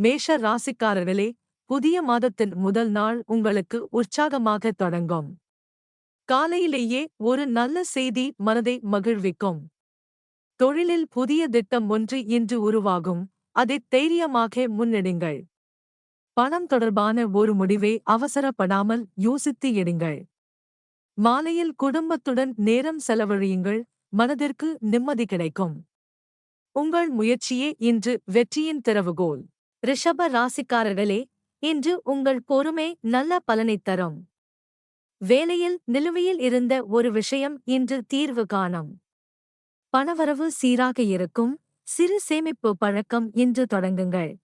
மேஷ ராசிக்காரர்களே, புதிய மாதத்தின் முதல் நாள் உங்களுக்கு உற்சாகமாக தொடங்கும். காலையிலேயே ஒரு நல்ல செய்தி மனதை மகிழ்விக்கும். தொழிலில் புதிய திட்டம் ஒன்று இன்று உருவாகும், அதைத் தைரியமாக முன்னெடுங்கள். பணம் தொடர்பான ஒரு முடிவை அவசரப்படாமல் யோசித்து எடுங்கள். மாலையில் குடும்பத்துடன் நேரம் செலவழியுங்கள், மனதிற்கு நிம்மதி கிடைக்கும். உங்கள் முயற்சியே இன்று வெற்றியின் திறவுகோல். ரிஷப ராசிக்காரர்களே, இன்று உங்கள் பொறுமை நல்ல பலனைத் தரும். வேலையில் நிலுவையில் இருந்த ஒரு விஷயம் இன்று தீர்வு காணும். பணவரவு சீராக இருக்கும், சிறு சேமிப்பு பழக்கம் இன்று தொடங்குங்கள்.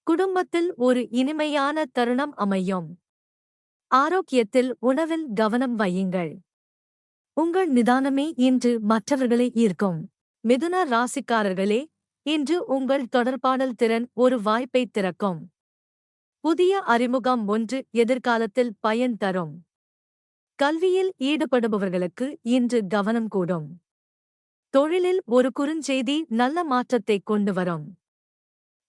குடும்பத்தில் ஒரு இனிமையான தருணம் அமையும். ஆரோக்கியத்தில் உணவில் கவனம் வையுங்கள். உங்கள் நிதானமே இன்று மற்றவர்களை ஈர்க்கும். மிதுன ராசிக்காரர்களே, இன்று உங்கள் தொடர்பாடல் திறன் ஒரு வாய்ப்பை திறக்கும். புதிய அறிமுகம் ஒன்று எதிர்காலத்தில் பயன் தரும். கல்வியில் ஈடுபடுபவர்களுக்கு இன்று கவனம் கூடும். தொழிலில் ஒரு குறுஞ்செய்தி நல்ல மாற்றத்தை கொண்டு வரும்.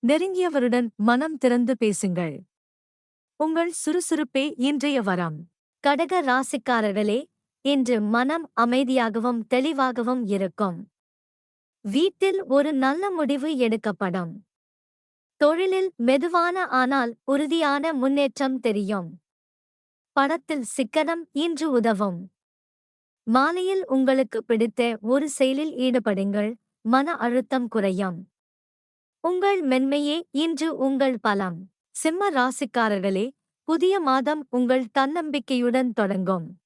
நெருங்கியவருடன் மனம் திறந்து பேசுங்கள். உங்கள் சுறுசுறுப்பே இன்றைய வரம். கடக ராசிக்காரர்களே, இன்று மனம் அமைதியாகவும் தெளிவாகவும் இருக்கும். வீட்டில் ஒரு நல்ல முடிவு எடுக்கப்படும். தொழிலில் மெதுவான ஆனால் உறுதியான முன்னேற்றம் தெரியும். பணத்தில் சிக்கனம் இன்று உதவும். மாலையில் உங்களுக்கு பிடித்த ஒரு செயலில் ஈடுபடுங்கள், மன அழுத்தம் குறையும். உங்கள் மென்மையே இன்று உங்கள் பலம். சிம்ம ராசிக்காரர்களே, புதிய மாதம் உங்கள் தன்னம்பிக்கையுடன் தொடங்கும்.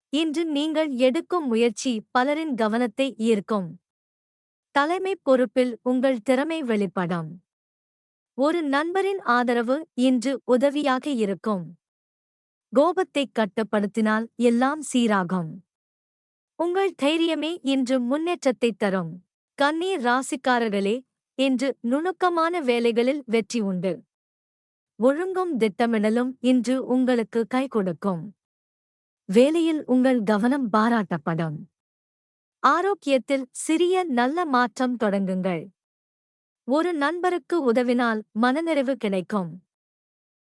இன்று நீங்கள் எடுக்கும் முயற்சி பலரின் கவனத்தை ஈர்க்கும். தலைமைப் பொறுப்பில் உங்கள் திறமை வெளிப்படும். ஒரு நண்பரின் ஆதரவு இன்று உதவியாக இருக்கும். கோபத்தைக் கட்டுப்படுத்தினால் எல்லாம் சீராகும். உங்கள் தைரியமே இன்று முன்னேற்றத்தைத் தரும். கன்னி ராசிக்காரர்களே, இன்று நுணுக்கமான வேலைகளில் வெற்றி உண்டு. ஒழுங்கும் திட்டமிடலும் இன்று உங்களுக்கு கை கொடுக்கும். வேலையில் உங்கள் கவனம் பாராட்டப்படும். ஆரோக்கியத்தில் சிறிய நல்ல மாற்றம் தொடங்குங்கள். ஒரு நண்பருக்கு உதவினால் மனநிறைவு கிடைக்கும்.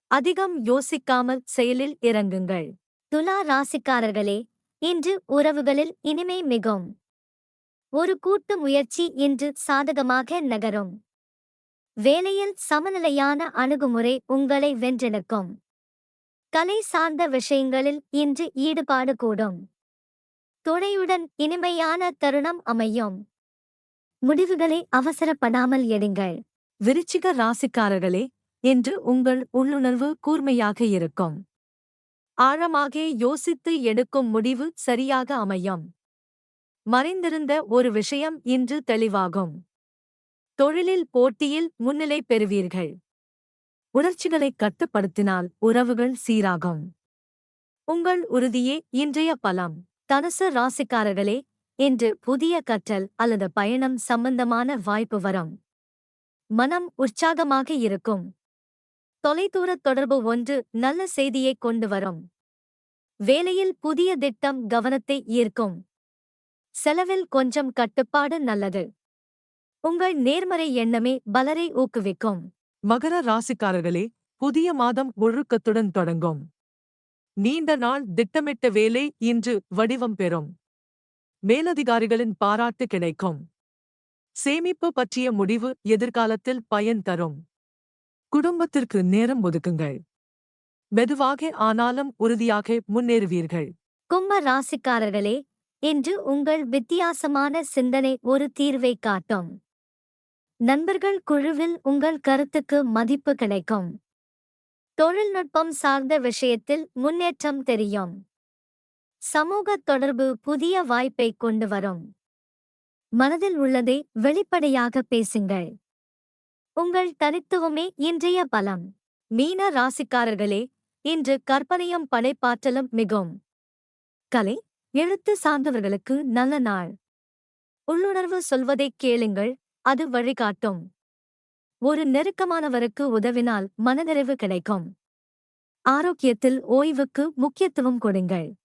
அதிகம் யோசிக்காமல் செயலில் இறங்குங்கள். துலா ராசிக்காரர்களே, இன்று உறவுகளில் இனிமை மிகும். ஒரு கூட்டு முயற்சி இன்று சாதகமாக நகரும். வேலையில் சமநிலையான அணுகுமுறை உங்களை வென்றெடுக்கும். கலை சார்ந்த விஷயங்களில் இன்று ஈடுபாடு கூடும். துணையுடன் இனிமையான தருணம் அமையும். முடிவுகளை அவசரப்படாமல் எடுங்கள். விருச்சிக ராசிக்காரர்களே, இன்று உங்கள் உள்ளுணர்வு கூர்மையாக இருக்கும். ஆழமாக யோசித்து எடுக்கும் முடிவு சரியாக அமையும். மறைந்திருந்த ஒரு விஷயம் இன்று தெளிவாகும். தொழிலில் போட்டியில் முன்னிலை பெறுவீர்கள். உணர்ச்சிகளை கட்டுப்படுத்தினால் உறவுகள் சீராகும். உங்கள் உறுதியே இன்றைய பலம். தனுசு ராசிக்காரர்களே, இன்று புதிய கற்றல் அல்லது பயணம் சம்பந்தமான வாய்ப்பு வரும். மனம் உற்சாகமாக இருக்கும். தொலைதூர தொடர்பு ஒன்று நல்ல செய்தியை கொண்டு வரும். வேலையில் புதிய திட்டம் கவனத்தை ஈர்க்கும். செலவில் கொஞ்சம் கட்டுப்பாடு நல்லது. உங்கள் நேர்மறை எண்ணமே பலரை ஊக்குவிக்கும். மகர ராசிக்காரர்களே, புதிய மாதம் ஒழுக்கத்துடன் தொடங்கும். நீண்ட நாள் திட்டமிட்ட வேலை இன்று வடிவம் பெறும். மேலதிகாரிகளின் பாராட்டு கிடைக்கும். சேமிப்பு பற்றிய முடிவு எதிர்காலத்தில் பயன் தரும். குடும்பத்திற்கு நேரம் ஒதுக்குங்கள். மெதுவாக ஆனாலும் உறுதியாக முன்னேறுவீர்கள். கும்ப ராசிக்காரர்களே, இன்று உங்கள் வித்தியாசமான சிந்தனை ஒரு தீர்வை காட்டும். நண்பர்கள் குழுவில் உங்கள் கருத்துக்கு மதிப்பு கிடைக்கும். தொழில்நுட்பம் சார்ந்த விஷயத்தில் முன்னேற்றம் தெரியும். சமூக தொடர்பு புதிய வாய்ப்பை கொண்டு வரும். மனதில் உள்ளதை வெளிப்படையாக பேசுங்கள். உங்கள் தனித்துவமே இன்றைய பலம். மீன ராசிக்காரர்களே, இன்று கற்பனையும் படைப்பாற்றலும் மிகும். கலை, எழுத்து சார்ந்தவர்களுக்கு நல்ல நாள். உள்ளுணர்வு சொல்வதைக் கேளுங்கள், அது வழிகாட்டும். ஒரு நெருக்கமானவருக்கு உதவினால் மனநிறைவு கிடைக்கும். ஆரோக்கியத்தில் ஓய்வுக்கு முக்கியத்துவம் கொடுங்கள்.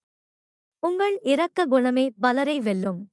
உங்கள் இரக்க குணமே பலரை வெல்லும்.